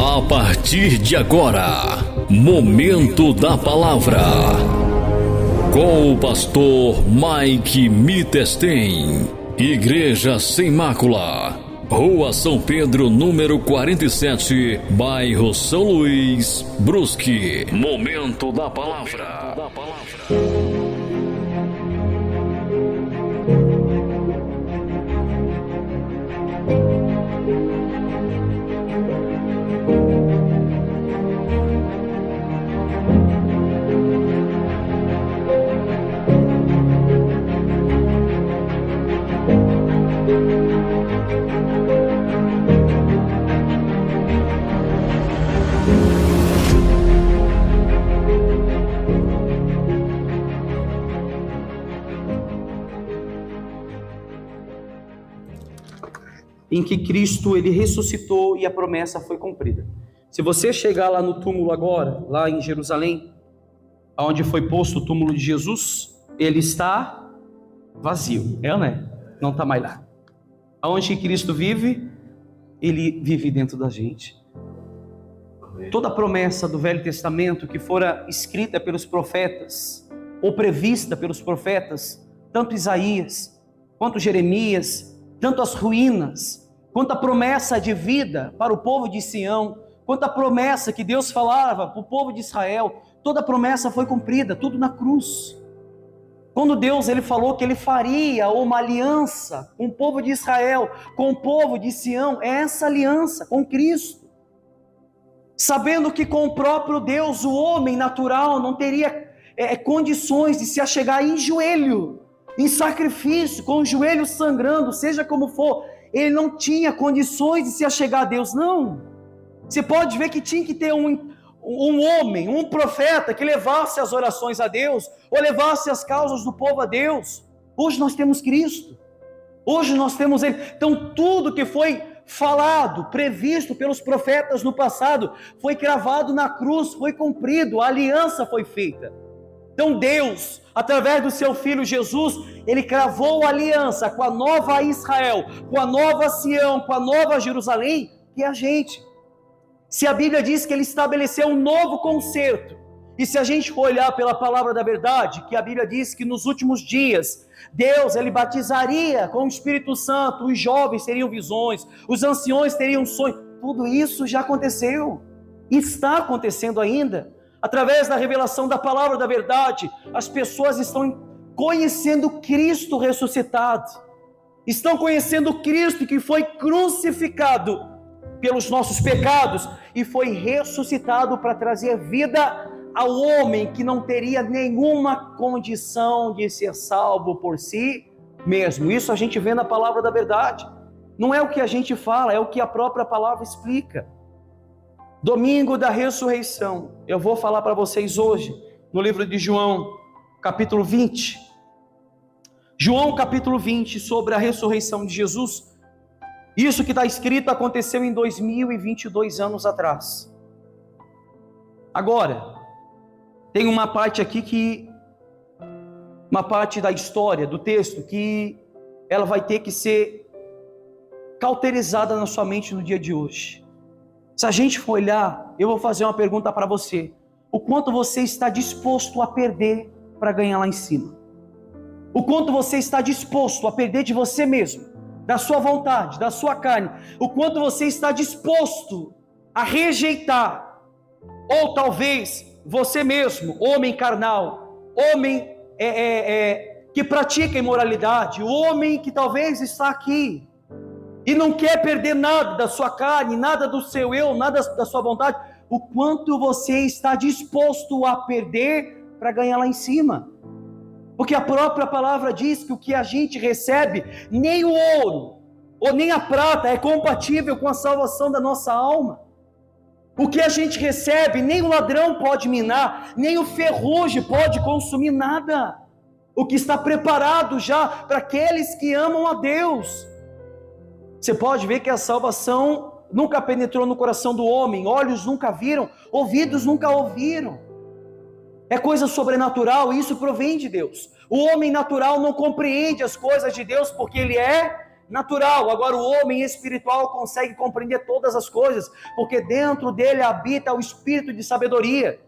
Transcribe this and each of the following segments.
A partir de agora, Momento da Palavra, com o pastor Mike Mitestein, Igreja Sem Mácula, Rua São Pedro, número 47, bairro São Luís, Brusque. Momento da Palavra. Em que Cristo ele ressuscitou e a promessa foi cumprida. Se você chegar lá no túmulo agora, lá em Jerusalém, onde foi posto o túmulo de Jesus, ele está vazio, né? Não está mais lá. Aonde Cristo vive, ele vive dentro da gente. Toda a promessa do Velho Testamento que fora escrita pelos profetas, ou prevista pelos profetas, tanto Isaías, quanto Jeremias, tanto as ruínas, quanto a promessa de vida para o povo de Sião, quanto a promessa que Deus falava para o povo de Israel, toda a promessa foi cumprida, tudo na cruz. Quando Deus ele falou que ele faria uma aliança com o povo de Israel, com o povo de Sião, é essa aliança com Cristo. Sabendo que com o próprio Deus, o homem natural não teria condições de se achegar em joelho, em sacrifício, com o joelho sangrando, seja como for, ele não tinha condições de se achegar a Deus, não. Você pode ver que tinha que ter um homem, um profeta que levasse as orações a Deus, ou levasse as causas do povo a Deus. Hoje nós temos Cristo, hoje nós temos Ele. Então tudo que foi falado, previsto pelos profetas no passado, foi cravado na cruz, foi cumprido, a aliança foi feita. Então Deus, através do seu Filho Jesus, Ele cravou a aliança com a nova Israel, com a nova Sião, com a nova Jerusalém, que é a gente. Se a Bíblia diz que Ele estabeleceu um novo concerto, e se a gente for olhar pela palavra da verdade, que a Bíblia diz que nos últimos dias, Deus, Ele batizaria com o Espírito Santo, os jovens teriam visões, os anciões teriam sonhos, tudo isso já aconteceu, e está acontecendo ainda. Através da revelação da palavra da verdade, as pessoas estão conhecendo Cristo ressuscitado, estão conhecendo Cristo que foi crucificado pelos nossos pecados e foi ressuscitado para trazer vida ao homem que não teria nenhuma condição de ser salvo por si mesmo. Isso a gente vê na palavra da verdade, não é o que a gente fala, é o que a própria palavra explica. Domingo da ressurreição, eu vou falar para vocês hoje, no livro de João, capítulo 20. João, capítulo 20, sobre a ressurreição de Jesus. Isso que está escrito aconteceu em 2022 anos atrás. Agora, tem uma parte aqui uma parte da história, do texto, que ela vai ter que ser cauterizada na sua mente no dia de hoje. Se a gente for olhar, eu vou fazer uma pergunta para você. O quanto você está disposto a perder para ganhar lá em cima? O quanto você está disposto a perder de você mesmo, da sua vontade, da sua carne? O quanto você está disposto a rejeitar? Ou talvez você mesmo, homem carnal, homem que pratica imoralidade, o homem que talvez está aqui e não quer perder nada da sua carne, nada do seu eu, nada da sua vontade, o quanto você está disposto a perder para ganhar lá em cima? Porque a própria palavra diz que o que a gente recebe, nem o ouro, ou nem a prata é compatível com a salvação da nossa alma. O que a gente recebe, nem o ladrão pode minar, nem o ferrugem pode consumir nada. O que está preparado já para aqueles que amam a Deus. Você pode ver que a salvação nunca penetrou no coração do homem, olhos nunca viram, ouvidos nunca ouviram. É coisa sobrenatural, e isso provém de Deus. O homem natural não compreende as coisas de Deus porque ele é natural. Agora o homem espiritual consegue compreender todas as coisas, porque dentro dele habita o espírito de sabedoria.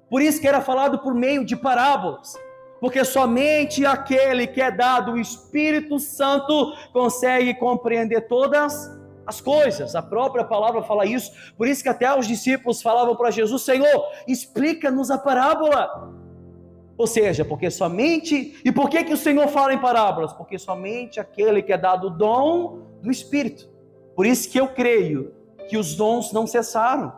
Por isso que era falado por meio de parábolas, porque somente aquele que é dado o Espírito Santo consegue compreender todas as coisas. A própria palavra fala isso. Por isso que até os discípulos falavam para Jesus: Senhor, explica-nos a parábola. Ou seja, porque somente... E por que o Senhor fala em parábolas? Porque somente aquele que é dado o dom do Espírito. Por isso que eu creio que os dons não cessaram.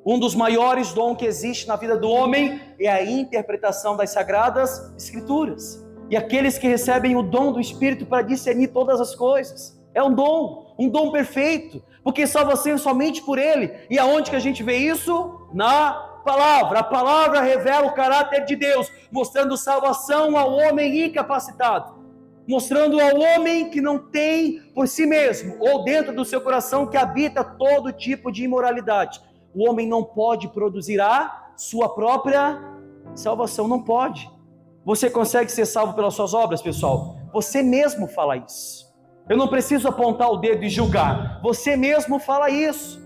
Um dos maiores dons que existe na vida do homem é a interpretação das Sagradas Escrituras. E aqueles que recebem o dom do Espírito para discernir todas as coisas. É um dom perfeito, porque salvação é somente por Ele. E aonde que a gente vê isso? Na palavra. A palavra revela o caráter de Deus, mostrando salvação ao homem incapacitado, mostrando ao homem que não tem por si mesmo, ou dentro do seu coração, que habita todo tipo de imoralidade. O homem não pode produzir a sua própria salvação, não pode. Você consegue ser salvo pelas suas obras, pessoal? Você mesmo fala isso. Eu não preciso apontar o dedo e julgar, você mesmo fala isso.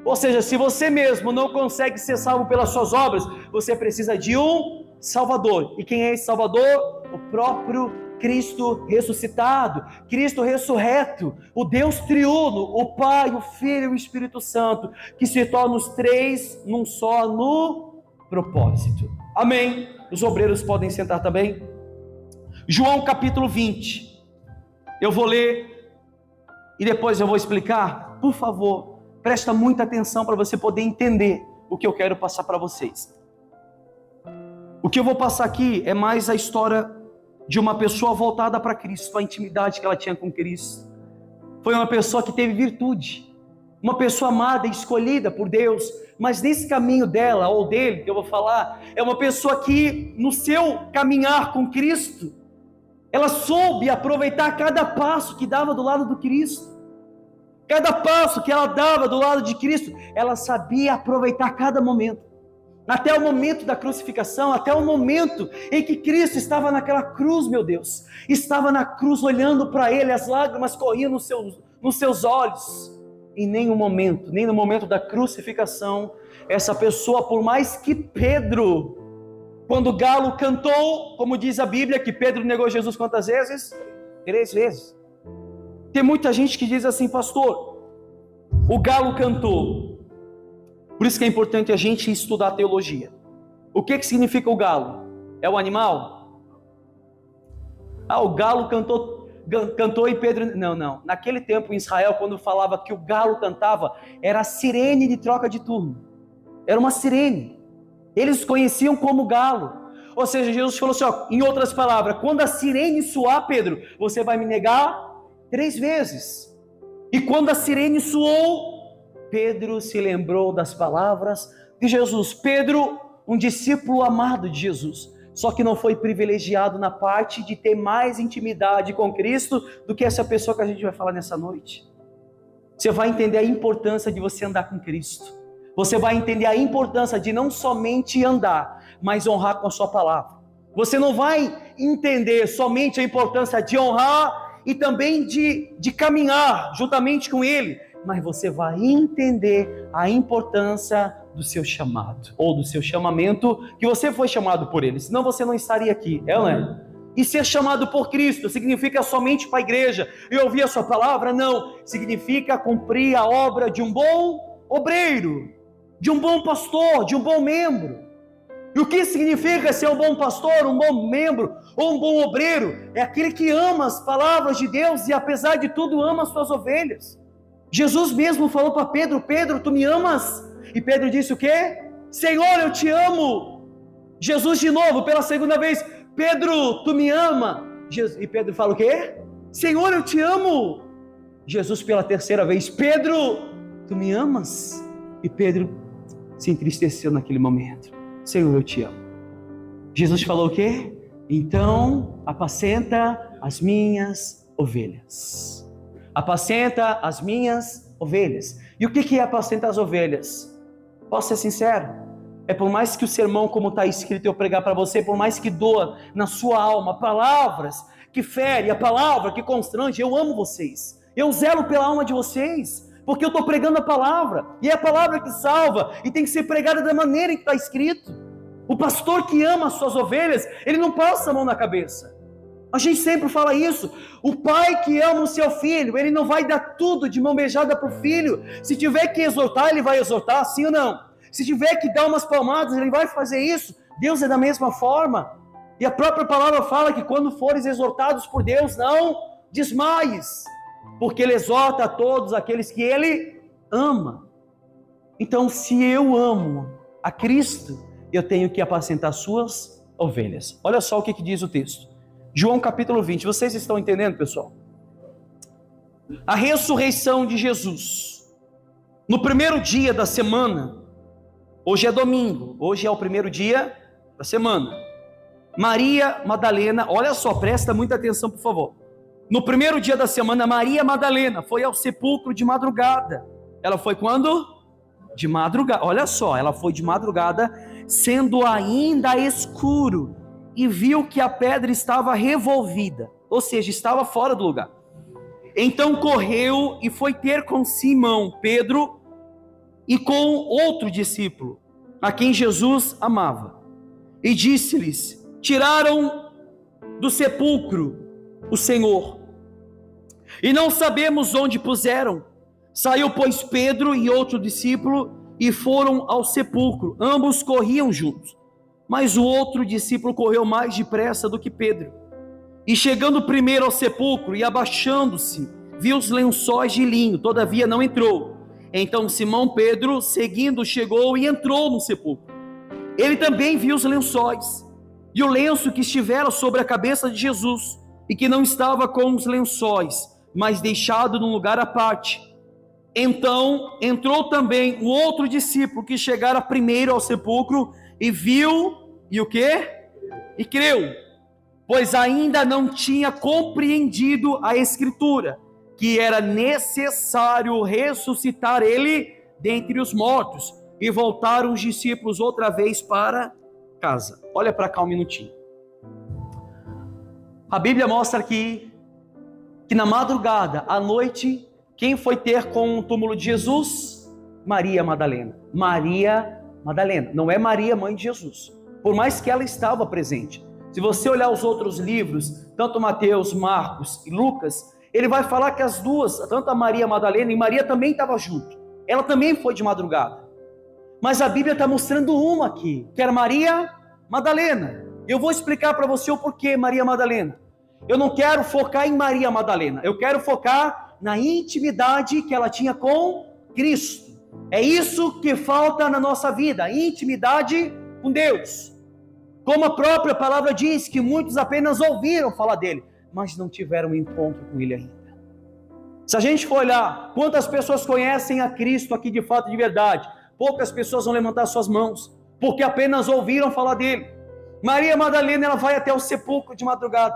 Ou seja, se você mesmo não consegue ser salvo pelas suas obras, você precisa de um Salvador. E quem é esse Salvador? O próprio Cristo ressuscitado, Cristo ressurreto, o Deus triuno, o Pai, o Filho e o Espírito Santo, que se tornam os três num só no propósito. Amém? Os obreiros podem sentar também. João capítulo 20. Eu vou ler e depois eu vou explicar. Por favor, presta muita atenção para você poder entender o que eu quero passar para vocês. O que eu vou passar aqui é mais a história de uma pessoa voltada para Cristo, a intimidade que ela tinha com Cristo. Foi uma pessoa que teve virtude, uma pessoa amada e escolhida por Deus, mas nesse caminho dela, ou dele, que eu vou falar, é uma pessoa que no seu caminhar com Cristo, ela soube aproveitar cada passo que dava do lado do Cristo. Cada passo que ela dava do lado de Cristo, ela sabia aproveitar cada momento. Até o momento da crucificação, até o momento em que Cristo estava naquela cruz, meu Deus. Estava na cruz olhando para ele, as lágrimas corriam nos seus olhos. Em nenhum momento, nem no momento da crucificação, essa pessoa, por mais que Pedro, quando o galo cantou, como diz a Bíblia, que Pedro negou Jesus quantas vezes? 3 vezes. Tem muita gente que diz assim: pastor, o galo cantou. Por isso que é importante a gente estudar teologia. O que significa o galo? É o animal? O galo cantou e Pedro... Não. Naquele tempo em Israel, quando falava que o galo cantava, era a sirene de troca de turno. Era uma sirene. Eles conheciam como galo. Ou seja, Jesus falou assim, em outras palavras, quando a sirene soar, Pedro, você vai me negar 3 vezes. E quando a sirene soou, Pedro se lembrou das palavras de Jesus. Pedro, um discípulo amado de Jesus, só que não foi privilegiado na parte de ter mais intimidade com Cristo do que essa pessoa que a gente vai falar nessa noite. Você vai entender a importância de você andar com Cristo. Você vai entender a importância de não somente andar, mas honrar com a sua palavra. Você não vai entender somente a importância de honrar e também de caminhar juntamente com Ele, mas você vai entender a importância do seu chamado, ou do seu chamamento, que você foi chamado por Ele, senão você não estaria aqui, não é? E ser chamado por Cristo significa somente para a igreja e ouvir a sua palavra? Não, significa cumprir a obra de um bom obreiro, de um bom pastor, de um bom membro. E o que significa ser um bom pastor, um bom membro ou um bom obreiro? É aquele que ama as palavras de Deus e apesar de tudo ama as suas ovelhas. Jesus mesmo falou para Pedro: Pedro, tu me amas? E Pedro disse o quê? Senhor, eu te amo. Jesus de novo, pela segunda vez: Pedro, tu me ama? E Pedro fala o quê? Senhor, eu te amo. Jesus pela terceira vez: Pedro, tu me amas? E Pedro se entristeceu naquele momento. Senhor, eu te amo. Jesus falou o quê? Então, apacenta as minhas ovelhas. Apacenta as minhas ovelhas. E o que é apacentar as ovelhas? Posso ser sincero? É por mais que o sermão, como está escrito, eu pregar para você, por mais que doa na sua alma palavras que ferem, a palavra que constrange, eu amo vocês. Eu zelo pela alma de vocês, porque eu estou pregando a palavra, e é a palavra que salva, e tem que ser pregada da maneira que está escrito. O pastor que ama as suas ovelhas, ele não passa a mão na cabeça. A gente sempre fala isso. O pai que ama o seu filho, ele não vai dar tudo de mão beijada para o filho. Se tiver que exortar, ele vai exortar, sim ou não? Se tiver que dar umas palmadas, ele vai fazer isso. Deus é da mesma forma. E a própria palavra fala que quando fores exortados por Deus, não desmaies, porque ele exorta a todos aqueles que ele ama. Então, se eu amo a Cristo, eu tenho que apacentar suas ovelhas. Olha só o que diz o texto. João capítulo 20. Vocês estão entendendo, pessoal? A ressurreição de Jesus. No primeiro dia da semana, hoje é domingo, hoje é o primeiro dia da semana. Maria Madalena, olha só, presta muita atenção, por favor. No primeiro dia da semana, Maria Madalena foi ao sepulcro de madrugada. Ela foi quando? De madrugada. Olha só, ela foi de madrugada, sendo ainda escuro, e viu que a pedra estava revolvida, ou seja, estava fora do lugar. Então correu e foi ter com Simão, Pedro, e com outro discípulo, a quem Jesus amava. E disse-lhes: tiraram do sepulcro o Senhor, e não sabemos onde puseram. Saiu, pois, Pedro e outro discípulo, e foram ao sepulcro. Ambos corriam juntos, mas o outro discípulo correu mais depressa do que Pedro. E chegando primeiro ao sepulcro e abaixando-se, viu os lençóis de linho, todavia não entrou. Então Simão Pedro, seguindo, chegou e entrou no sepulcro. Ele também viu os lençóis, e o lenço que estivera sobre a cabeça de Jesus, e que não estava com os lençóis, mas deixado num lugar à parte. Então entrou também o outro discípulo, que chegara primeiro ao sepulcro, e viu, e o quê? E creu, pois ainda não tinha compreendido a Escritura, que era necessário ressuscitar ele dentre os mortos. E voltaram os discípulos outra vez para casa. Olha para cá um minutinho. A Bíblia mostra aqui que na madrugada, à noite, quem foi ter com o túmulo de Jesus? Maria Madalena. Maria Madalena, não é Maria, mãe de Jesus, por mais que ela estava presente. Se você olhar os outros livros, tanto Mateus, Marcos e Lucas, ele vai falar que as duas, tanto a Maria Madalena e Maria também estavam junto. Ela também foi de madrugada. Mas a Bíblia está mostrando uma aqui, que era Maria Madalena. Eu vou explicar para você o porquê Maria Madalena. Eu não quero focar em Maria Madalena, eu quero focar na intimidade que ela tinha com Cristo. É isso que falta na nossa vida, intimidade com Deus. Como a própria palavra diz, que muitos apenas ouviram falar dele, mas não tiveram um encontro com ele ainda. Se a gente for olhar quantas pessoas conhecem a Cristo aqui de fato, de verdade, poucas pessoas vão levantar suas mãos, porque apenas ouviram falar dele. Maria Madalena, ela vai até o sepulcro de madrugada,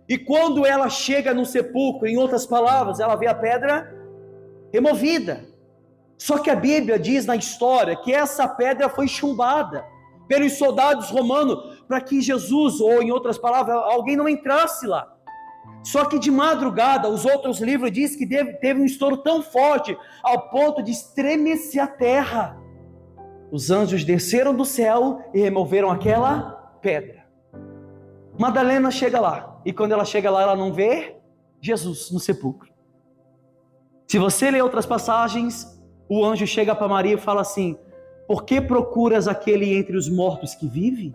e quando ela chega no sepulcro, em outras palavras, ela vê a pedra removida. Só que a Bíblia diz na história que essa pedra foi chumbada pelos soldados romanos, para que Jesus, ou em outras palavras, alguém não entrasse lá. Só que de madrugada, os outros livros dizem que teve um estouro tão forte, ao ponto de estremecer a terra. Os anjos desceram do céu e removeram aquela pedra. Madalena chega lá, e quando ela chega lá, ela não vê Jesus no sepulcro. Se você ler outras passagens, o anjo chega para Maria e fala assim: por que procuras aquele entre os mortos que vive?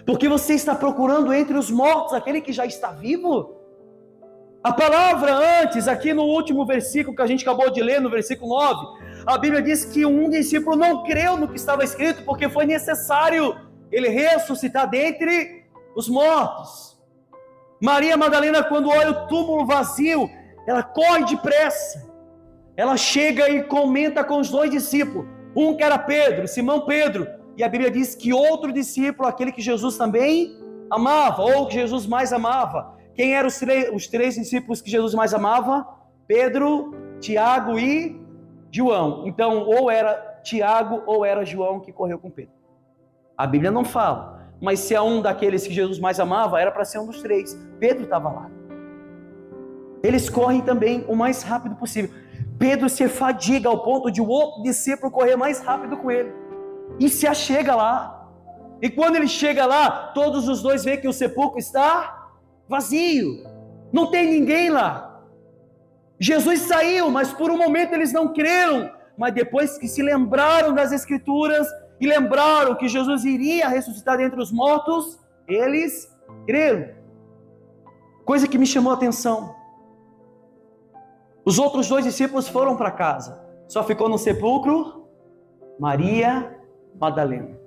Porque você está procurando entre os mortos aquele que já está vivo? A palavra antes, aqui no último versículo que a gente acabou de ler, no versículo 9, a Bíblia diz que um discípulo não creu no que estava escrito, porque foi necessário ele ressuscitar dentre os mortos. Maria Madalena, quando olha o túmulo vazio, ela corre depressa. Ela chega e comenta com os dois discípulos, um que era Pedro, Simão Pedro, e a Bíblia diz que outro discípulo, aquele que Jesus também amava, ou que Jesus mais amava. Quem eram os três discípulos que Jesus mais amava? Pedro, Tiago e João. Então, ou era Tiago ou era João que correu com Pedro. A Bíblia não fala, mas se é um daqueles que Jesus mais amava, era para ser um dos três. Pedro estava lá. eles correm também o mais rápido possível. Pedro se fadiga ao ponto de o outro discípulo correr mais rápido com ele, e se achega lá. E quando ele chega lá, todos os dois veem que o sepulcro está vazio, não tem ninguém lá. Jesus saiu, mas por um momento eles não creram, mas depois que se lembraram das Escrituras e lembraram que Jesus iria ressuscitar dentre os mortos, eles creram. Coisa que me chamou a atenção: os outros dois discípulos foram para casa, só ficou no sepulcro Maria Madalena.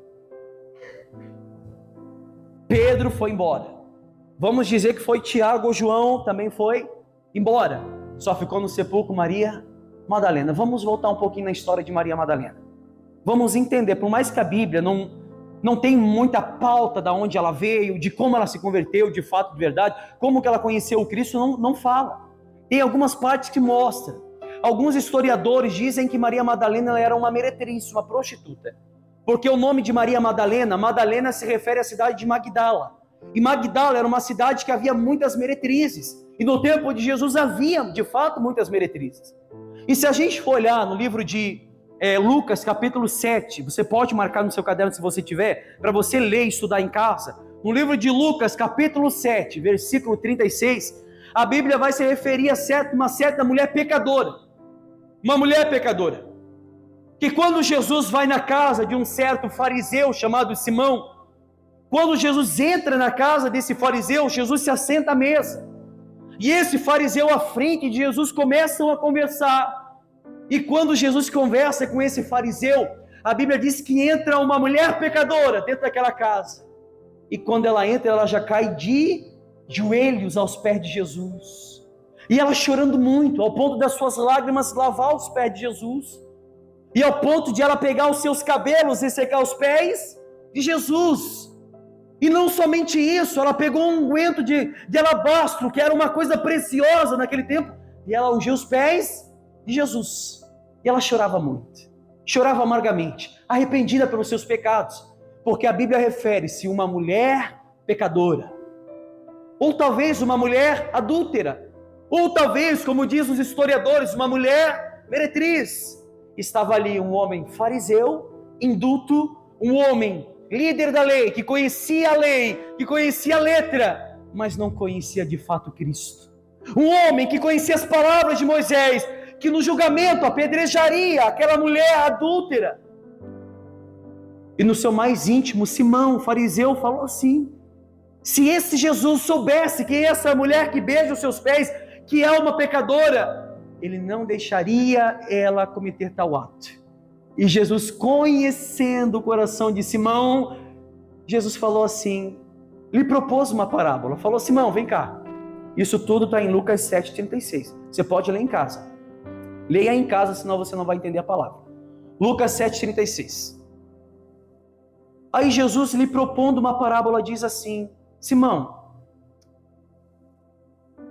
Pedro foi embora, vamos dizer que foi Tiago ou João, também foi embora, só ficou no sepulcro Maria Madalena. Vamos voltar um pouquinho na história de Maria Madalena, vamos entender, por mais que a Bíblia não tem muita pauta de onde ela veio, de como ela se converteu, de fato, de verdade, como que ela conheceu o Cristo, não fala. Tem algumas partes que mostram. Alguns historiadores dizem que Maria Madalena ela era uma meretriz, uma prostituta, porque o nome de Maria Madalena, Madalena se refere à cidade de Magdala, e Magdala era uma cidade que havia muitas meretrizes, e no tempo de Jesus havia, de fato, muitas meretrizes. E se a gente for olhar no livro de Lucas capítulo 7, você pode marcar no seu caderno se você tiver, para você ler e estudar em casa. No livro de Lucas capítulo 7, versículo 36, a Bíblia vai se referir a uma certa mulher pecadora, uma mulher pecadora, que quando Jesus vai na casa de um certo fariseu chamado Simão, quando Jesus entra na casa desse fariseu, Jesus se assenta à mesa, e esse fariseu à frente de Jesus começam a conversar. E quando Jesus conversa com esse fariseu, a Bíblia diz que entra uma mulher pecadora dentro daquela casa, e quando ela entra, ela já cai de joelhos aos pés de Jesus, e ela chorando muito, ao ponto das suas lágrimas lavar os pés de Jesus, e ao ponto de ela pegar os seus cabelos e secar os pés de Jesus. E não somente isso, ela pegou um unguento de alabastro, que era uma coisa preciosa naquele tempo, e ela ungiu os pés de Jesus, e ela chorava muito, chorava amargamente, arrependida pelos seus pecados, porque a Bíblia refere-se a uma mulher pecadora, ou talvez uma mulher adúltera, ou talvez, como dizem os historiadores, uma mulher meretriz. Estava ali um homem fariseu, indulto, um homem líder da lei, que conhecia a lei, que conhecia a letra, mas não conhecia de fato Cristo. Um homem que conhecia as palavras de Moisés, que no julgamento apedrejaria aquela mulher adúltera. E no seu mais íntimo, Simão, fariseu, falou assim: se esse Jesus soubesse que essa mulher que beija os seus pés, que é uma pecadora, ele não deixaria ela cometer tal ato. E Jesus, conhecendo o coração de Simão, Jesus falou assim, lhe propôs uma parábola, falou: Simão, vem cá. Isso tudo está em Lucas 7,36, você pode ler em casa, leia em casa, senão você não vai entender a palavra. Lucas 7,36. Aí Jesus, lhe propondo uma parábola, diz assim: Simão,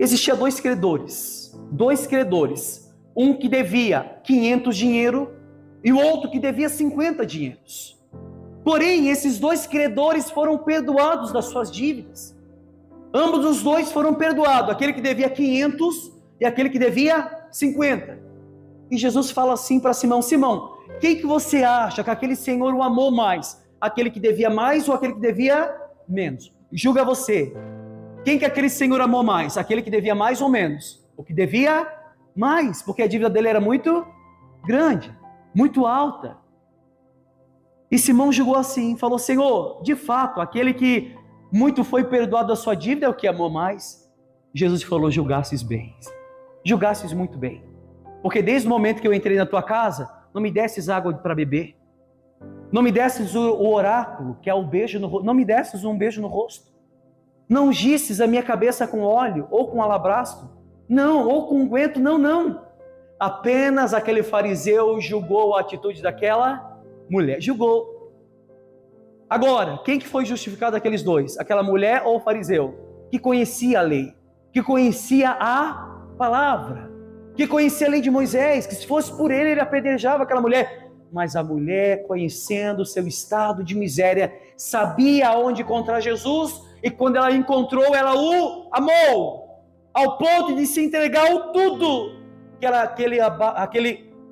existia dois credores, um que devia 500 dinheiro e o outro que devia 50 dinheiros. Porém, esses dois credores foram perdoados das suas dívidas. Ambos os dois foram perdoados, aquele que devia 500 e aquele que devia 50. E Jesus fala assim para Simão: Simão, quem que você acha que aquele senhor o amou mais? Aquele que devia mais ou aquele que devia menos? Julga você. Quem que aquele senhor amou mais? Aquele que devia mais ou menos? O que devia mais, porque a dívida dele era muito grande, muito alta. E Simão julgou assim, falou: Senhor, de fato, aquele que muito foi perdoado da sua dívida é o que amou mais. Jesus falou: julgastes bem, julgastes muito bem, porque desde o momento que eu entrei na tua casa, não me desses água para beber, não me desses o oráculo, que é o beijo no rosto, não me desses um beijo no rosto, não ungisses a minha cabeça com óleo, ou com alabastro, não, ou com unguento, não. Apenas aquele fariseu julgou a atitude daquela mulher, julgou. Agora, quem que foi justificado daqueles dois? Aquela mulher ou o fariseu? Que conhecia a lei, que conhecia a palavra, que conhecia a lei de Moisés, que se fosse por ele, ele apedrejava aquela mulher. Mas a mulher, conhecendo o seu estado de miséria, sabia onde encontrar Jesus, e quando ela encontrou, ela o amou. ao ponto de se entregar o tudo, que era aquele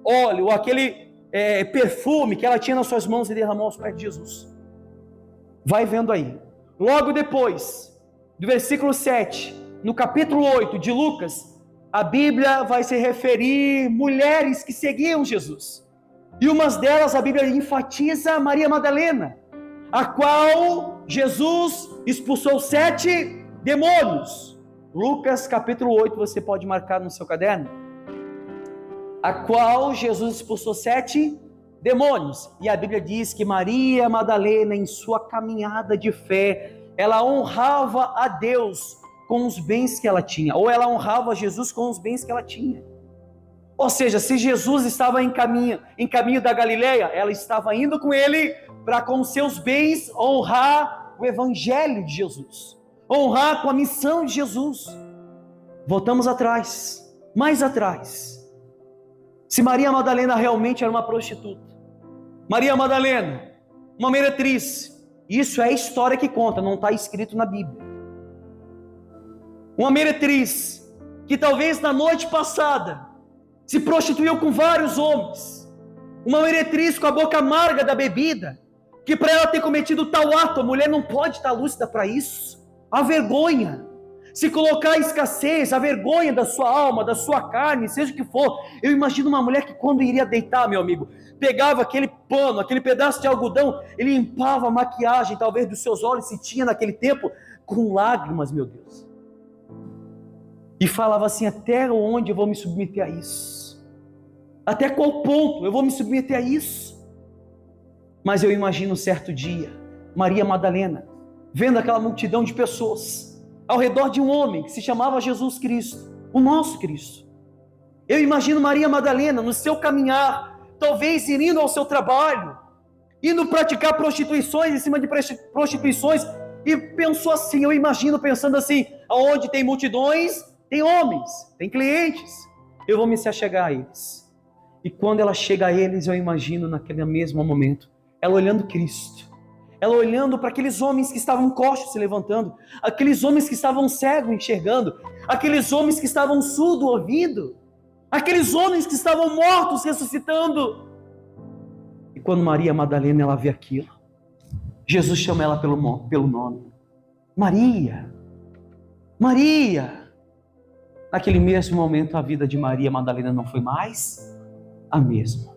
óleo, aquele perfume que ela tinha nas suas mãos e derramou aos pés de Jesus. Vai vendo aí. Logo depois, do versículo 7, no capítulo 8 de Lucas, a Bíblia vai se referir mulheres que seguiam Jesus. E umas delas a Bíblia enfatiza Maria Madalena, a qual Jesus expulsou 7 demônios. Lucas capítulo 8, você pode marcar no seu caderno. A qual Jesus expulsou 7 demônios. E a Bíblia diz que Maria Madalena, em sua caminhada de fé, ela honrava a Deus com os bens que ela tinha, ou ela honrava Jesus com os bens que ela tinha. Ou seja, se Jesus estava em caminho da Galileia, ela estava indo com ele para com seus bens honrar o evangelho de Jesus, honrar com a missão de Jesus. Voltamos atrás, mais atrás. Se Maria Madalena realmente era uma prostituta, Maria Madalena, uma meretriz, isso é a história que conta, não está escrito na Bíblia. Uma meretriz que talvez na noite passada se prostituiu com vários homens, uma meretriz com a boca amarga da bebida, que para ela ter cometido tal ato, a mulher não pode estar lúcida para isso. A vergonha, se colocar a escassez, a vergonha da sua alma, da sua carne, seja o que for. Eu imagino uma mulher que quando iria deitar, meu amigo, pegava aquele pano, aquele pedaço de algodão, ele limpava a maquiagem, talvez dos seus olhos, se tinha naquele tempo, com lágrimas, meu Deus. E falava assim: até onde eu vou me submeter a isso? Até qual ponto eu vou me submeter a isso? Mas eu imagino certo dia, Maria Madalena, vendo aquela multidão de pessoas, ao redor de um homem que se chamava Jesus Cristo, o nosso Cristo. Eu imagino Maria Madalena no seu caminhar, talvez indo ao seu trabalho, indo praticar prostituições, em cima de prostituições, e pensou assim, eu imagino pensando assim: aonde tem multidões, tem homens, tem clientes, eu vou me achegar a eles. E quando ela chega a eles, eu imagino naquele mesmo momento, ela olhando Cristo, ela olhando para aqueles homens que estavam coxos se levantando, aqueles homens que estavam cegos enxergando, aqueles homens que estavam surdos ouvindo, aqueles homens que estavam mortos ressuscitando. E quando Maria Madalena ela vê aquilo, Jesus chama ela pelo nome: Maria, Maria. Naquele mesmo momento a vida de Maria Madalena não foi mais a mesma.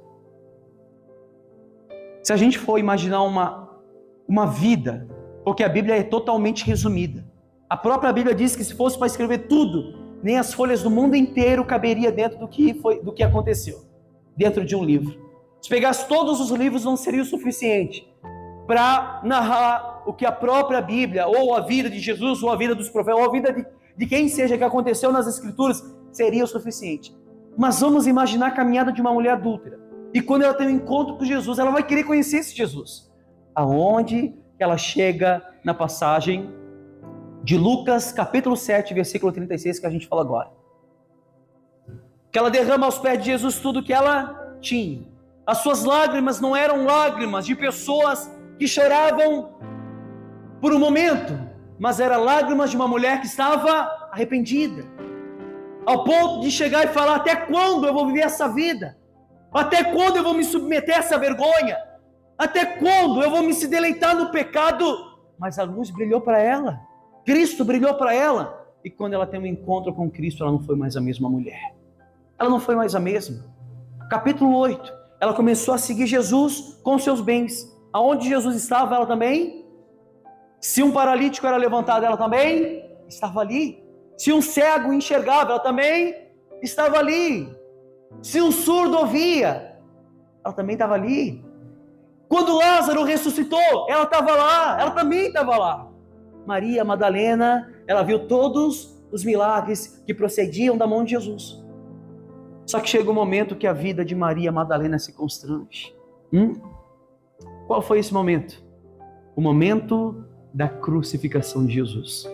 Se a gente for imaginar uma vida, porque a Bíblia é totalmente resumida, a própria Bíblia diz que se fosse para escrever tudo, nem as folhas do mundo inteiro caberia dentro do que aconteceu, dentro de um livro. Se pegasse todos os livros, não seria o suficiente para narrar o que a própria Bíblia, ou a vida de Jesus, ou a vida dos profetas, ou a vida de quem seja que aconteceu nas Escrituras, seria o suficiente. Mas vamos imaginar a caminhada de uma mulher adúltera, e quando ela tem um encontro com Jesus, ela vai querer conhecer esse Jesus. Aonde ela chega na passagem de Lucas capítulo 7, versículo 36, que a gente fala agora. Que ela derrama aos pés de Jesus tudo que ela tinha. As suas lágrimas não eram lágrimas de pessoas que choravam por um momento, mas eram lágrimas de uma mulher que estava arrependida, ao ponto de chegar e falar: até quando eu vou viver essa vida? Até quando eu vou me submeter a essa vergonha? Até quando eu vou me se deleitar no pecado? Mas a luz brilhou para ela, Cristo brilhou para ela, e quando ela tem um encontro com Cristo, ela não foi mais a mesma mulher, ela não foi mais a mesma. Capítulo 8, ela começou a seguir Jesus com seus bens. Aonde Jesus estava, ela também. Se um paralítico era levantado, ela também estava ali. Se um cego enxergava, ela também estava ali. Se um surdo ouvia, ela também estava ali. Quando Lázaro ressuscitou, ela estava lá, ela também estava lá. Maria Madalena, ela viu todos os milagres que procediam da mão de Jesus. Só que chega um momento que a vida de Maria Madalena se constrange. Qual foi esse momento? O momento da crucificação de Jesus.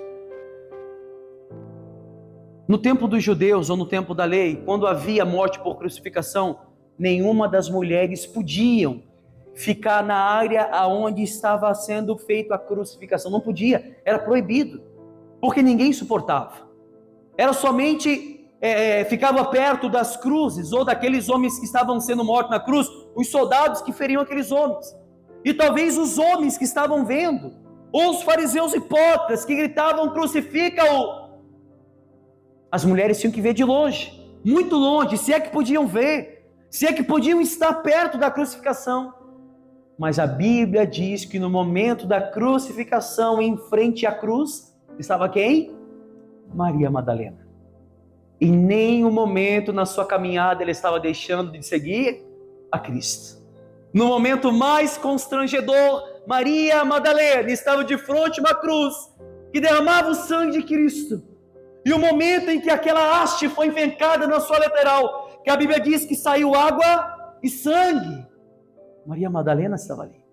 No tempo dos judeus, ou no tempo da lei, quando havia morte por crucificação, nenhuma das mulheres podiam ficar na área aonde estava sendo feita a crucificação. Não podia, era proibido, porque ninguém suportava. Era somente, ficava perto das cruzes, ou daqueles homens que estavam sendo mortos na cruz, os soldados que feriam aqueles homens, e talvez os homens que estavam vendo, ou os fariseus hipócritas que gritavam: crucifica-o. As mulheres tinham que ver de longe, muito longe, se é que podiam ver, se é que podiam estar perto da crucificação. Mas a Bíblia diz que no momento da crucificação, em frente à cruz, estava quem? Maria Madalena. Em nenhum momento na sua caminhada ele estava deixando de seguir a Cristo. No momento mais constrangedor, Maria Madalena estava de frente a uma cruz que derramava o sangue de Cristo. E o momento em que aquela haste foi envencada na sua lateral, que a Bíblia diz que saiu água e sangue, Maria Madalena estava ali.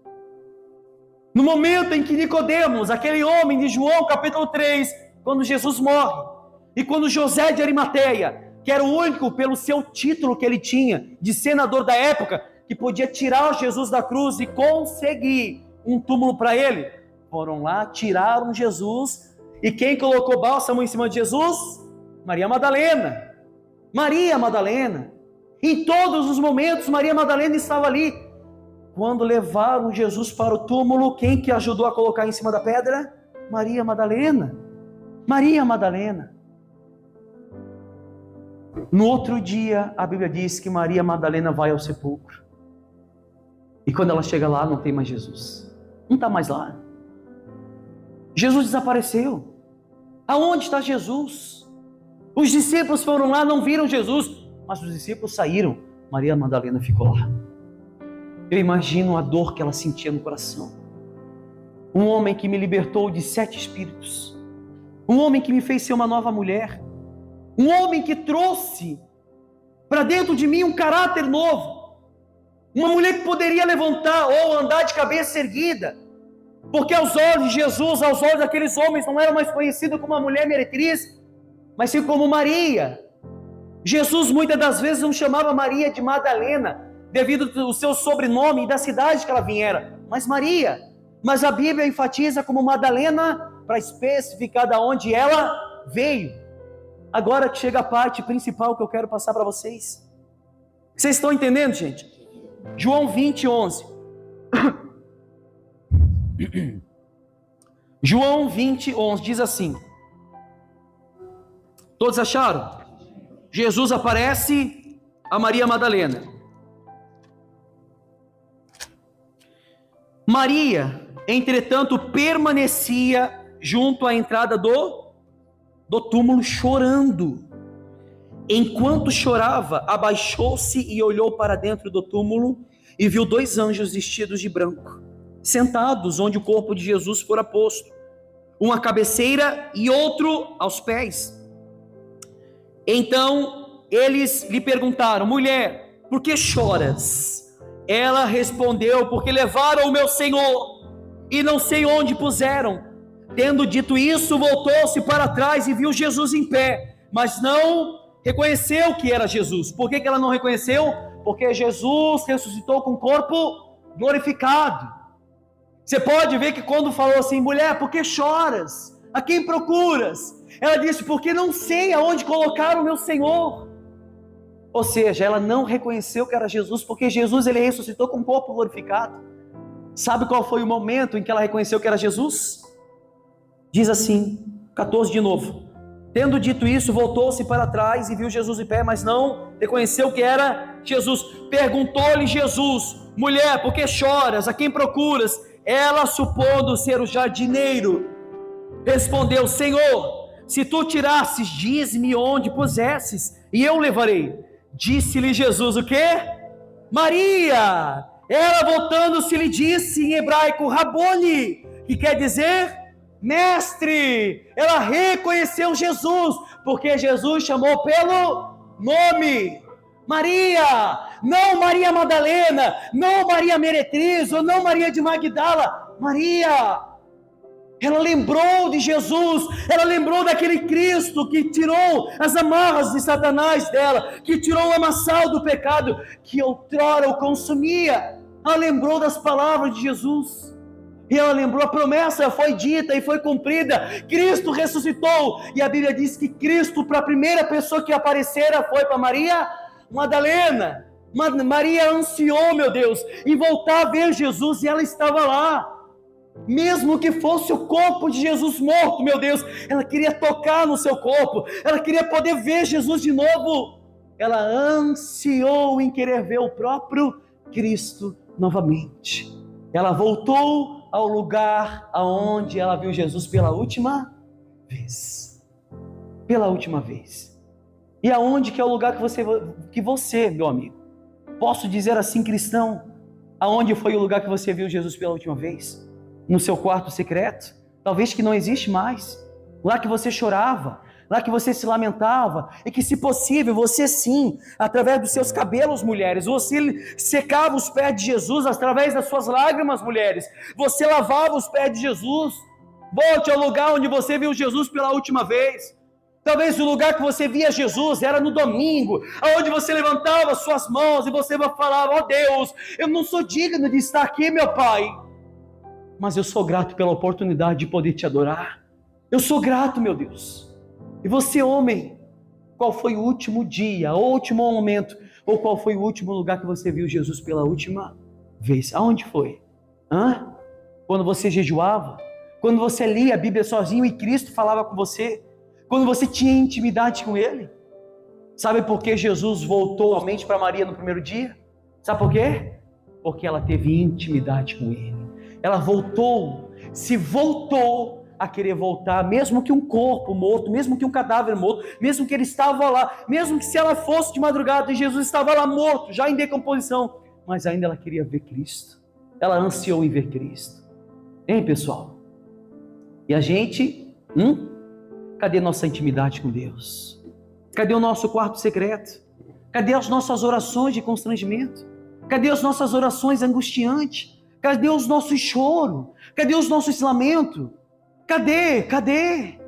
No momento em que Nicodemos, aquele homem de João capítulo 3, quando Jesus morre, e quando José de Arimateia, que era o único pelo seu título que ele tinha, de senador da época, que podia tirar Jesus da cruz e conseguir um túmulo para ele, foram lá, tiraram Jesus. E quem colocou bálsamo em cima de Jesus? Maria Madalena. Maria Madalena. Em todos os momentos, Maria Madalena estava ali. Quando levaram Jesus para o túmulo, quem que ajudou a colocar em cima da pedra? Maria Madalena. Maria Madalena. No outro dia, a Bíblia diz que Maria Madalena vai ao sepulcro. E quando ela chega lá, não tem mais Jesus. Não está mais lá. Jesus desapareceu. Aonde está Jesus? Os discípulos foram lá, não viram Jesus, mas os discípulos saíram. Maria Madalena ficou lá. Eu imagino a dor que ela sentia no coração. Um homem que me libertou de 7 espíritos. Um homem que me fez ser uma nova mulher. Um homem que trouxe para dentro de mim um caráter novo. Uma mulher que poderia levantar ou andar de cabeça erguida. Porque aos olhos de Jesus, aos olhos daqueles homens, não era mais conhecido como uma mulher meretriz, mas sim como Maria. Jesus muitas das vezes não chamava Maria de Madalena, devido ao seu sobrenome e da cidade que ela vinha, mas Maria. Mas a Bíblia enfatiza como Madalena para especificar de onde ela veio. Agora que chega a parte principal que eu quero passar para vocês. Vocês estão entendendo, gente? João 20, 11. João 20, 11 diz assim. Todos acharam? Jesus aparece a Maria Madalena. Maria, entretanto, permanecia junto à entrada do túmulo chorando. Enquanto chorava, abaixou-se e olhou para dentro do túmulo e viu 2 anjos vestidos de branco, sentados onde o corpo de Jesus fora posto, um à cabeceira e outro aos pés. Então eles lhe perguntaram: mulher, por que choras? Ela respondeu: porque levaram o meu Senhor e não sei onde puseram. Tendo dito isso, voltou-se para trás e viu Jesus em pé, mas não reconheceu que era Jesus. Por que ela não reconheceu? Porque Jesus ressuscitou com o corpo glorificado. Você pode ver que quando falou assim: mulher, por que choras? A quem procuras? Ela disse: porque não sei aonde colocar o meu Senhor. Ou seja, ela não reconheceu que era Jesus, porque Jesus ele ressuscitou com o corpo glorificado. Sabe qual foi o momento em que ela reconheceu que era Jesus? Diz assim, 14 de novo. Tendo dito isso, voltou-se para trás e viu Jesus em pé, mas não reconheceu que era Jesus. Perguntou-lhe Jesus: mulher, por que choras? A quem procuras? Ela, supondo ser o jardineiro, respondeu: Senhor, se tu tirasses, diz-me onde pusesses, e eu levarei. Disse-lhe Jesus o quê? Maria. Ela, voltando-se, lhe disse em hebraico: Rabone, que quer dizer mestre. Ela reconheceu Jesus, porque Jesus chamou pelo nome. Maria, não Maria Madalena, não Maria Meretriz, ou não Maria de Magdala, Maria. Ela lembrou de Jesus, ela lembrou daquele Cristo que tirou as amarras de Satanás dela, que tirou o lamaçal do pecado, que outrora o consumia. Ela lembrou das palavras de Jesus. E ela lembrou, a promessa foi dita e foi cumprida. Cristo ressuscitou. E a Bíblia diz que Cristo, para a primeira pessoa que aparecera, foi para Maria Madalena. Maria ansiou, meu Deus, em voltar a ver Jesus, e ela estava lá. Mesmo que fosse o corpo de Jesus morto, meu Deus, ela queria tocar no seu corpo, ela queria poder ver Jesus de novo. Ela ansiou em querer ver o próprio Cristo novamente. Ela voltou ao lugar aonde ela viu Jesus pela última vez. Pela última vez. E aonde que é o lugar que você, meu amigo, posso dizer assim, cristão, aonde foi o lugar que você viu Jesus pela última vez? No seu quarto secreto? Talvez que não existe mais. Lá que você chorava, lá que você se lamentava, e que, se possível, você sim, através dos seus cabelos, mulheres, você secava os pés de Jesus através das suas lágrimas, mulheres, você lavava os pés de Jesus. Volte ao lugar onde você viu Jesus pela última vez. Talvez o lugar que você via Jesus era no domingo, onde você levantava suas mãos e você falava, ó Deus, eu não sou digno de estar aqui, meu Pai, mas eu sou grato pela oportunidade de poder te adorar. Eu sou grato, meu Deus. E você, homem, qual foi o último dia, o último momento, ou qual foi o último lugar que você viu Jesus pela última vez? Aonde foi? Quando você jejuava? Quando você lia a Bíblia sozinho e Cristo falava com você? Quando você tinha intimidade com Ele? Sabe por que Jesus voltou somente para Maria no primeiro dia? Sabe por quê? Porque ela teve intimidade com Ele. Ela voltou, se voltou a querer voltar, mesmo que um corpo morto, mesmo que um cadáver morto, mesmo que ele estava lá, mesmo que se ela fosse de madrugada e Jesus estava lá morto, já em decomposição, mas ainda ela queria ver Cristo. Ela ansiou em ver Cristo. Hein, pessoal? E a gente, cadê nossa intimidade com Deus? Cadê o nosso quarto secreto? Cadê as nossas orações de constrangimento? Cadê as nossas orações angustiantes? Cadê os nossos choros? Cadê os nossos lamentos? Cadê?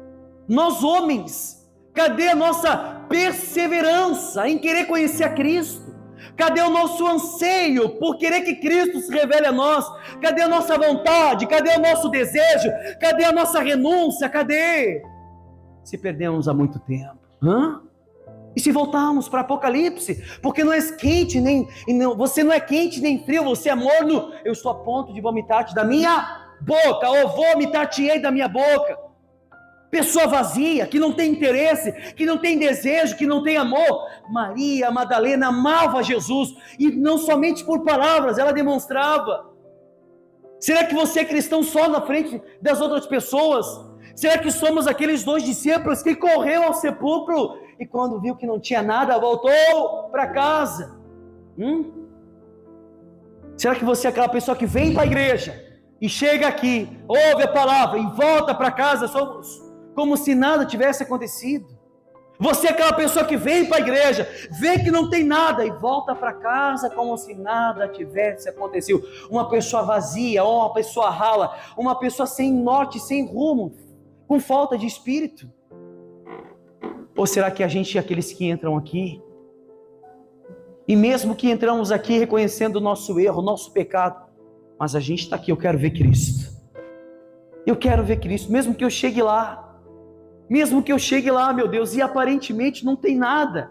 Nós homens, cadê a nossa perseverança em querer conhecer a Cristo? Cadê o nosso anseio por querer que Cristo se revele a nós? Cadê a nossa vontade? Cadê o nosso desejo? Cadê a nossa renúncia? Cadê? Se perdemos há muito tempo. E se voltarmos para Apocalipse? Porque não és quente, você não é quente nem frio, você é morno. Eu estou a ponto de vomitar-te da minha boca, ou vomitar-te-ei da minha boca. Pessoa vazia, que não tem interesse, que não tem desejo, que não tem amor. Maria Madalena amava Jesus, e não somente por palavras, ela demonstrava. Será que você é cristão só na frente das outras pessoas? Será que somos aqueles 2 discípulos que correu ao sepulcro e quando viu que não tinha nada, voltou para casa? Será que você é aquela pessoa que vem para a igreja e chega aqui, ouve a palavra e volta para casa como se nada tivesse acontecido? Você é aquela pessoa que vem para a igreja, vê que não tem nada e volta para casa como se nada tivesse acontecido. Uma pessoa vazia, ou uma pessoa rala, uma pessoa sem norte, sem rumo, com falta de espírito. Ou será que a gente é aqueles que entram aqui, e mesmo que entramos aqui reconhecendo o nosso erro, o nosso pecado, mas a gente está aqui, eu quero ver Cristo. Eu quero ver Cristo, mesmo que eu chegue lá, meu Deus, e aparentemente não tem nada.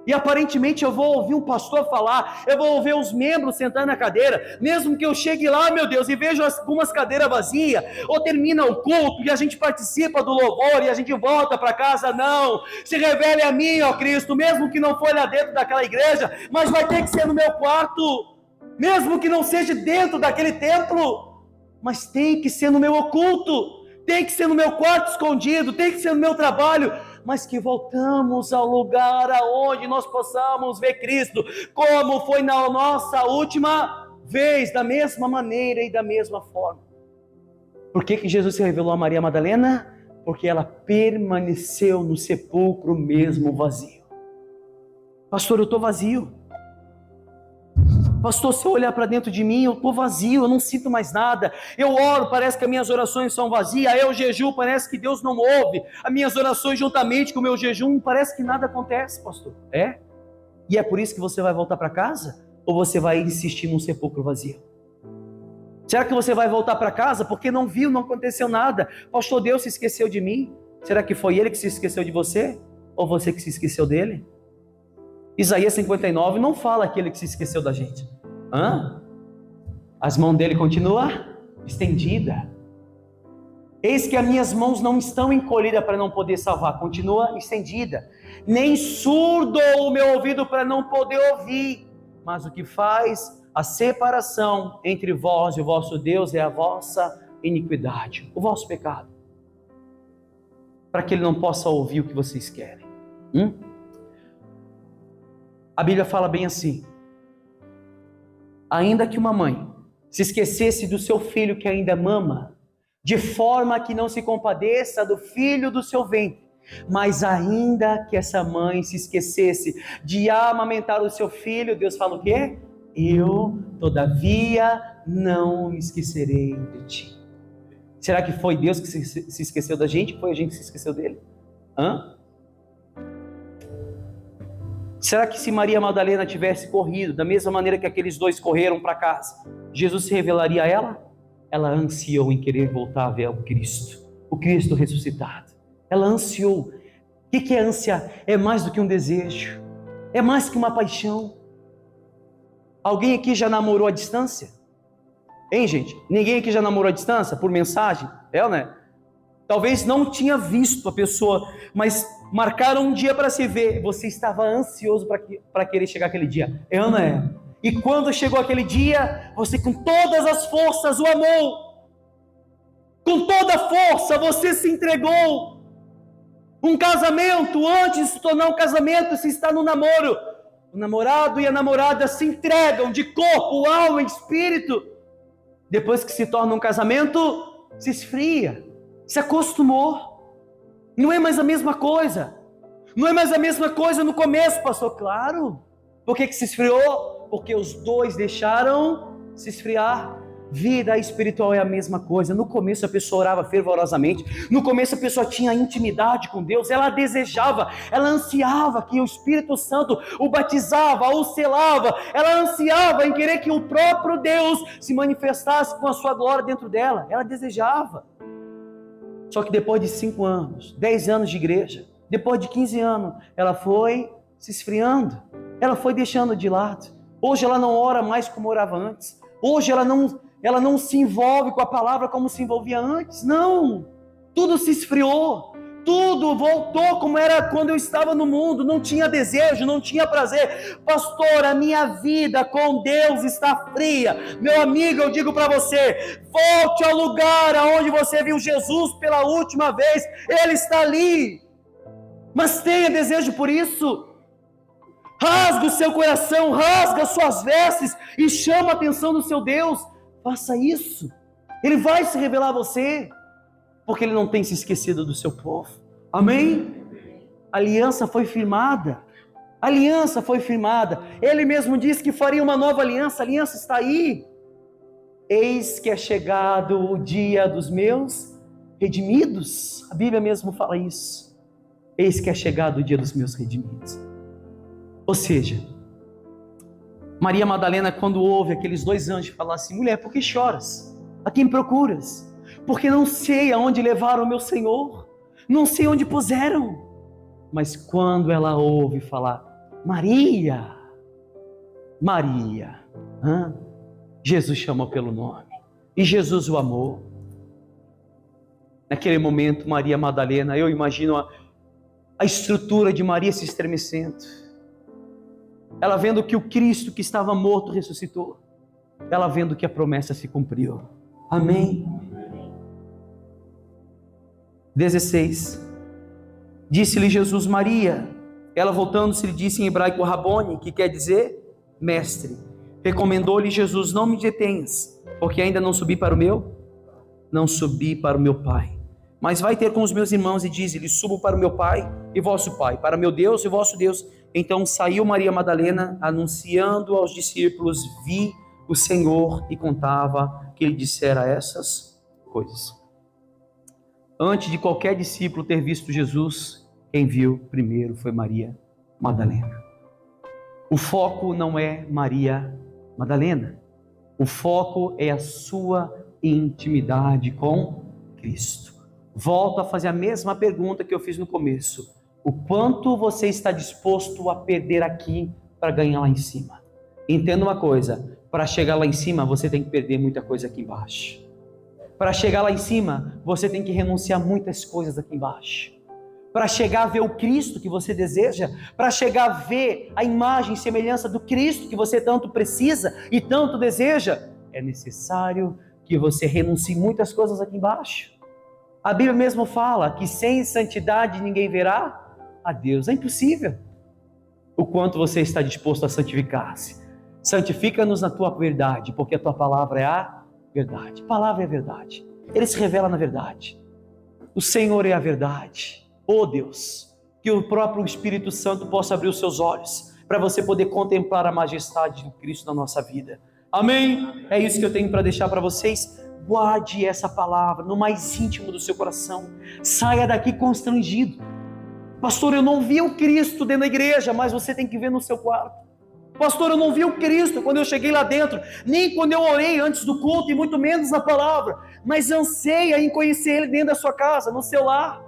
E aparentemente eu vou ouvir um pastor falar, eu vou ouvir os membros sentando na cadeira, mesmo que eu chegue lá, meu Deus, e vejo algumas cadeiras vazias, ou termina o culto e a gente participa do louvor e a gente volta para casa. Não, se revele a mim, ó Cristo, mesmo que não for lá dentro daquela igreja, mas vai ter que ser no meu quarto, mesmo que não seja dentro daquele templo, mas tem que ser no meu oculto, tem que ser no meu quarto escondido, tem que ser no meu trabalho, mas que voltamos ao lugar aonde nós possamos ver Cristo, como foi na nossa última vez, da mesma maneira e da mesma forma. Por que Jesus se revelou a Maria Madalena? Porque ela permaneceu no sepulcro mesmo vazio. Pastor, eu estou vazio. Pastor, se eu olhar para dentro de mim, eu estou vazio, eu não sinto mais nada. Eu oro, parece que as minhas orações são vazias. Eu jejuo, parece que Deus não ouve. As minhas orações juntamente com o meu jejum, parece que nada acontece, pastor. É? E é por isso que você vai voltar para casa? Ou você vai insistir num sepulcro vazio? Será que você vai voltar para casa porque não viu, não aconteceu nada? Pastor, Deus se esqueceu de mim? Será que foi Ele que se esqueceu de você? Ou você que se esqueceu dele? Isaías 59 não fala aquele que se esqueceu da gente. As mãos dele continuam estendidas. Eis que as minhas mãos não estão encolhidas para não poder salvar, continua estendida. Nem surdo o meu ouvido para não poder ouvir. Mas o que faz a separação entre vós e o vosso Deus é a vossa iniquidade, o vosso pecado. Para que ele não possa ouvir o que vocês querem. A Bíblia fala bem assim: ainda que uma mãe se esquecesse do seu filho que ainda mama, de forma que não se compadeça do filho do seu ventre, mas ainda que essa mãe se esquecesse de amamentar o seu filho, Deus fala o quê? Eu, todavia, não me esquecerei de ti. Será que foi Deus que se esqueceu da gente? Foi a gente que se esqueceu dele? Será que se Maria Madalena tivesse corrido da mesma maneira que aqueles dois correram para casa, Jesus se revelaria a ela? Ela ansiou em querer voltar a ver o Cristo ressuscitado. Ela ansiou. O que é ânsia? É mais do que um desejo, é mais que uma paixão. Alguém aqui já namorou à distância? Hein, gente? Ninguém aqui já namorou à distância? Por mensagem? Né? Talvez não tinha visto a pessoa, mas marcaram um dia para se ver. Você estava ansioso para querer chegar aquele dia. Não é? E quando chegou aquele dia, você com todas as forças o amou. Com toda a força você se entregou. Um casamento, antes de se tornar um casamento, se está no namoro, o namorado e a namorada se entregam de corpo, alma e espírito. Depois que se torna um casamento, se esfria, se acostumou. Não é mais a mesma coisa. Não é mais a mesma coisa no começo, pastor. Claro. Por que se esfriou? Porque os dois deixaram se esfriar. Vida espiritual é a mesma coisa. No começo a pessoa orava fervorosamente. No começo a pessoa tinha intimidade com Deus. Ela desejava, ela ansiava que o Espírito Santo o batizava, o selava. Ela ansiava em querer que o próprio Deus se manifestasse com a sua glória dentro dela. Ela desejava. Só que depois de 5 anos, 10 anos de igreja, depois de 15 anos, ela foi se esfriando. Ela foi deixando de lado. Hoje ela não ora mais como orava antes. Hoje ela não se envolve com a palavra como se envolvia antes. Não, tudo se esfriou, tudo voltou como era quando eu estava no mundo. Não tinha desejo, não tinha prazer. Pastor, a minha vida com Deus está fria. Meu amigo, eu digo para você, volte ao lugar aonde você viu Jesus pela última vez. Ele está ali, mas tenha desejo por isso. Rasga o seu coração, rasga as suas vestes e chama a atenção do seu Deus. Faça isso. Ele vai se revelar a você, porque ele não tem se esquecido do seu povo. Amém? A aliança foi firmada. A aliança foi firmada. Ele mesmo disse que faria uma nova aliança. A aliança está aí. Eis que é chegado o dia dos meus redimidos. A Bíblia mesmo fala isso. Eis que é chegado o dia dos meus redimidos. Ou seja, Maria Madalena, quando ouve aqueles 2 anjos falar assim: mulher, por que choras? A quem procuras? Porque não sei aonde levaram o meu Senhor, não sei onde puseram. Mas quando ela ouve falar Maria, Jesus chamou pelo nome, e Jesus o amou. Naquele momento, Maria Madalena, eu imagino a estrutura de Maria se estremecendo. Ela vendo que o Cristo que estava morto ressuscitou. Ela vendo que a promessa se cumpriu. Amém? 16. Disse-lhe Jesus: Maria. Ela voltando-se lhe disse em hebraico Rabone, que quer dizer mestre. Recomendou-lhe Jesus: não me detenhas, porque ainda não subi para o meu Pai. Mas vai ter com os meus irmãos e diz-lhe: subo para o meu Pai e vosso Pai, para meu Deus e vosso Deus. Então saiu Maria Madalena, anunciando aos discípulos: vi o Senhor, e contava que ele dissera essas coisas. Antes de qualquer discípulo ter visto Jesus, quem viu primeiro foi Maria Madalena. O foco não é Maria Madalena. O foco é a sua intimidade com Cristo. Volto a fazer a mesma pergunta que eu fiz no começo. O quanto você está disposto a perder aqui para ganhar lá em cima? Entenda uma coisa, para chegar lá em cima você tem que perder muita coisa aqui embaixo. Para chegar lá em cima você tem que renunciar muitas coisas aqui embaixo. Para chegar a ver o Cristo que você deseja, para chegar a ver a imagem e semelhança do Cristo que você tanto precisa e tanto deseja, é necessário que você renuncie muitas coisas aqui embaixo. A Bíblia mesmo fala que sem santidade ninguém verá a Deus. É impossível. O quanto você está disposto a santificar-se. Santifica-nos na tua verdade, porque a tua palavra é a verdade. A palavra é a verdade. Ele se revela na verdade. O Senhor é a verdade. Oh Deus, que o próprio Espírito Santo possa abrir os seus olhos, para você poder contemplar a majestade de Cristo na nossa vida. Amém? É isso que eu tenho para deixar para vocês. Guarde essa palavra no mais íntimo do seu coração. Saia daqui constrangido. Pastor, eu não vi o Cristo dentro da igreja, mas você tem que ver no seu quarto. Pastor, eu não vi o Cristo quando eu cheguei lá dentro, nem quando eu orei antes do culto, e muito menos na palavra, mas anseia em conhecer Ele dentro da sua casa, no seu lar.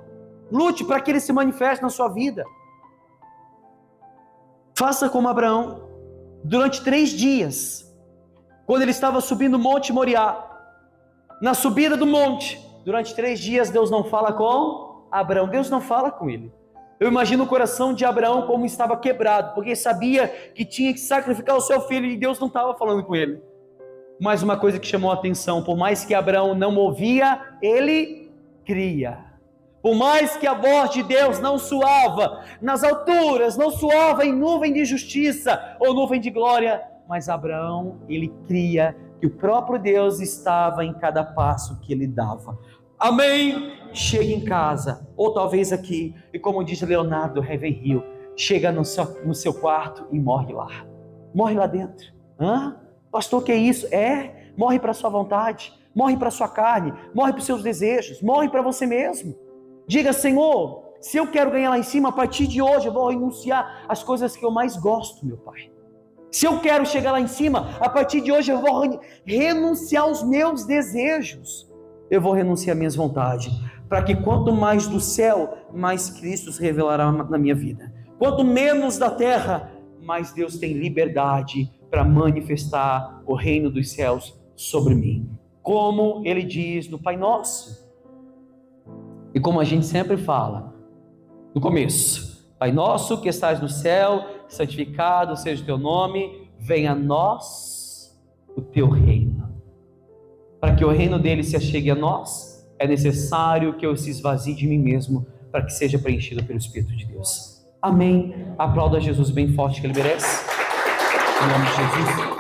Lute para que Ele se manifeste na sua vida. Faça como Abraão. Durante 3 dias, quando ele estava subindo o Monte Moriá, na subida do monte, durante 3 dias Deus não fala com Abraão, Deus não fala com ele. Eu imagino o coração de Abraão como estava quebrado, porque sabia que tinha que sacrificar o seu filho e Deus não estava falando com ele. Mas uma coisa que chamou a atenção, por mais que Abraão não ouvia, ele cria. Por mais que a voz de Deus não soava nas alturas, não soava em nuvem de justiça ou nuvem de glória, mas Abraão, ele cria que o próprio Deus estava em cada passo que ele dava. Amém? Chega em casa, ou talvez aqui, e como diz Leonardo Ravenhill, chega no seu quarto e morre lá. Morre lá dentro. Pastor, que é isso? Morre para a sua vontade, morre para a sua carne, morre para os seus desejos, morre para você mesmo. Diga, Senhor, se eu quero ganhar lá em cima, a partir de hoje eu vou renunciar às coisas que eu mais gosto, meu Pai. Se eu quero chegar lá em cima, a partir de hoje eu vou renunciar aos meus desejos. Eu vou renunciar às minhas vontades, para que quanto mais do céu, mais Cristo se revelará na minha vida. Quanto menos da terra, mais Deus tem liberdade para manifestar o reino dos céus sobre mim. Como Ele diz no Pai Nosso. E como a gente sempre fala, no começo, Pai Nosso que estás no céu, santificado seja o teu nome, venha a nós o teu reino. Para que o reino dele se achegue a nós, é necessário que eu se esvazie de mim mesmo, para que seja preenchido pelo Espírito de Deus. Amém. Aplauda Jesus bem forte que ele merece. Em nome de Jesus.